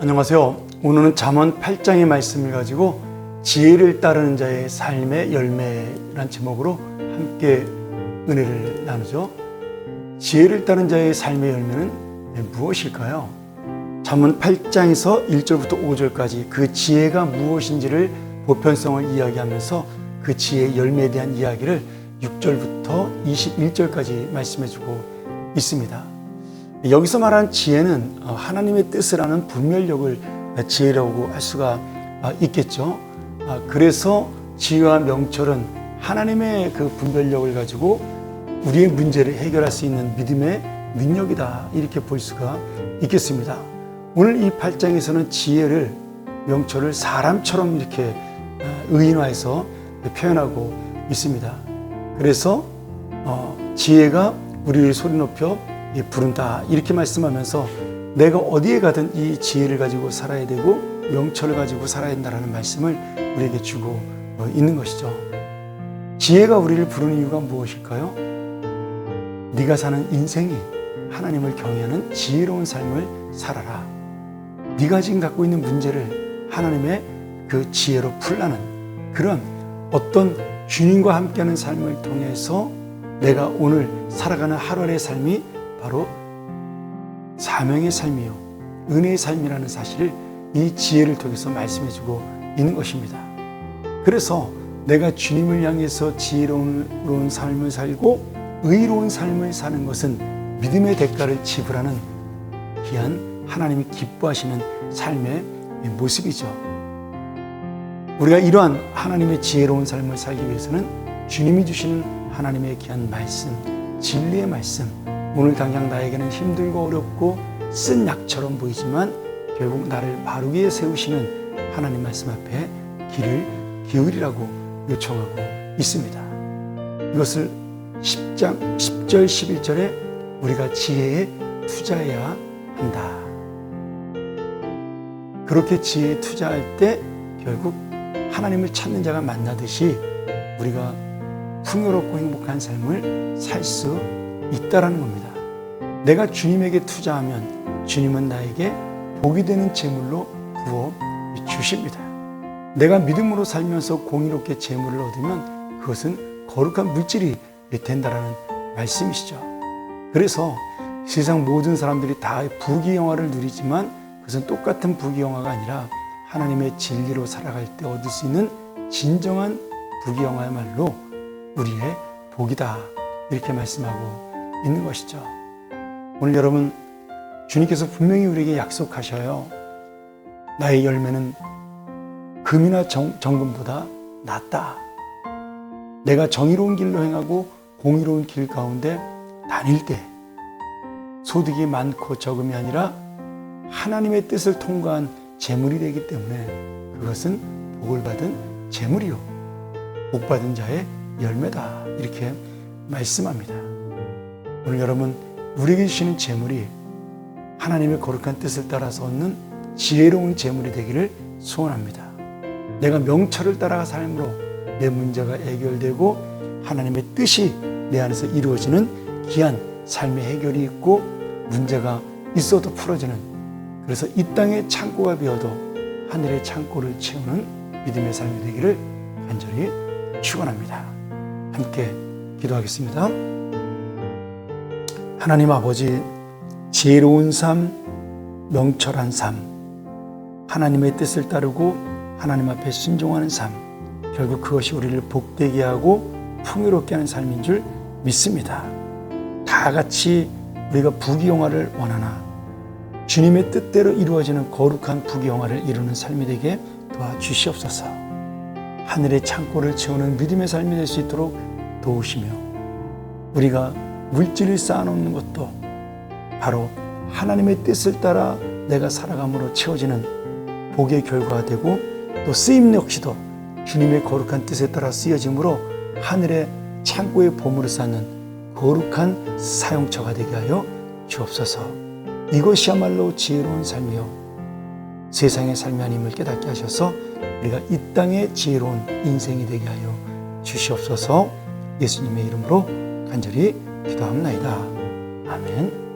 안녕하세요. 오늘은 잠언 8장의 말씀을 가지고 지혜를 따르는 자의 삶의 열매란 제목으로 함께 은혜를 나누죠. 지혜를 따르는 자의 삶의 열매는 무엇일까요? 잠언 8장에서 1절부터 5절까지 그 지혜가 무엇인지를 보편성을 이야기하면서 그 지혜의 열매에 대한 이야기를 6절부터 21절까지 말씀해주고 있습니다. 여기서 말하는 지혜는 하나님의 뜻을 아는 분별력을 지혜라고 할 수가 있겠죠. 그래서 지혜와 명철은 하나님의 그 분별력을 가지고 우리의 문제를 해결할 수 있는 믿음의 능력이다, 이렇게 볼 수가 있겠습니다. 오늘 이 8장에서는 지혜를, 명철을 사람처럼 이렇게 의인화해서 표현하고 있습니다. 그래서 지혜가 우리를 소리 높여 부른다, 이렇게 말씀하면서 내가 어디에 가든 이 지혜를 가지고 살아야 되고 명철을 가지고 살아야 된다는 말씀을 우리에게 주고 있는 것이죠. 지혜가 우리를 부르는 이유가 무엇일까요? 네가 사는 인생이 하나님을 경외하는 지혜로운 삶을 살아라. 네가 지금 갖고 있는 문제를 하나님의 그 지혜로 풀라는 그런 어떤 주님과 함께하는 삶을 통해서 내가 오늘 살아가는 하루의 삶이 바로 사명의 삶이요, 은혜의 삶이라는 사실을 이 지혜를 통해서 말씀해주고 있는 것입니다. 그래서 내가 주님을 향해서 지혜로운 삶을 살고 의로운 삶을 사는 것은 믿음의 대가를 지불하는 귀한 하나님이 기뻐하시는 삶의 모습이죠. 우리가 이러한 하나님의 지혜로운 삶을 살기 위해서는 주님이 주시는 하나님의 귀한 말씀, 진리의 말씀, 오늘 당장 나에게는 힘들고 어렵고 쓴 약처럼 보이지만 결국 나를 바르게 세우시는 하나님 말씀 앞에 귀를 기울이라고 요청하고 있습니다. 이것을 10장 10절 11절에 우리가 지혜에 투자해야 한다. 그렇게 지혜에 투자할 때 결국 하나님을 찾는 자가 만나듯이 우리가 풍요롭고 행복한 삶을 살 수 있다라는 겁니다. 내가 주님에게 투자하면 주님은 나에게 복이 되는 재물로 부어 주십니다. 내가 믿음으로 살면서 공의롭게 재물을 얻으면 그것은 거룩한 물질이 된다라는 말씀이시죠. 그래서 세상 모든 사람들이 다 부귀영화를 누리지만 그것은 똑같은 부귀영화가 아니라 하나님의 진리로 살아갈 때 얻을 수 있는 진정한 부귀영화야말로 우리의 복이다, 이렇게 말씀하고 있는 것이죠. 오늘 여러분, 주님께서 분명히 우리에게 약속하셔요. 나의 열매는 금이나 정금보다 낫다. 내가 정의로운 길로 행하고 공의로운 길 가운데 다닐 때 소득이 많고 적음이 아니라 하나님의 뜻을 통과한 재물이 되기 때문에 그것은 복을 받은 재물이요, 복 받은 자의 열매다, 이렇게 말씀합니다. 오늘 여러분, 우리에게 주시는 재물이 하나님의 거룩한 뜻을 따라서 얻는 지혜로운 재물이 되기를 소원합니다. 내가 명철을 따라 삶으로 내 문제가 해결되고 하나님의 뜻이 내 안에서 이루어지는 귀한 삶의 해결이 있고 문제가 있어도 풀어지는, 그래서 이 땅에 창고가 비어도 하늘의 창고를 채우는 믿음의 삶이 되기를 간절히 축원합니다. 함께 기도하겠습니다. 하나님 아버지, 지혜로운 삶, 명철한 삶, 하나님의 뜻을 따르고 하나님 앞에 순종하는 삶, 결국 그것이 우리를 복되게 하고 풍요롭게 하는 삶인 줄 믿습니다. 다 같이 우리가 부귀영화를 원하나 주님의 뜻대로 이루어지는 거룩한 부귀영화를 이루는 삶이 되게 도와주시옵소서. 하늘의 창고를 채우는 믿음의 삶이 될 수 있도록 도우시며 우리가 물질을 쌓아놓는 것도 바로 하나님의 뜻을 따라 내가 살아감으로 채워지는 복의 결과가 되고, 또 쓰임 역시도 주님의 거룩한 뜻에 따라 쓰여짐으로 하늘의 창고에 보물을 쌓는 거룩한 사용처가 되게 하여 주옵소서. 이것이야말로 지혜로운 삶이요, 세상의 삶이 아님을 깨닫게 하셔서 우리가 이 땅의 지혜로운 인생이 되게 하여 주시옵소서. 예수님의 이름으로 간절히 기도합니다. 아멘.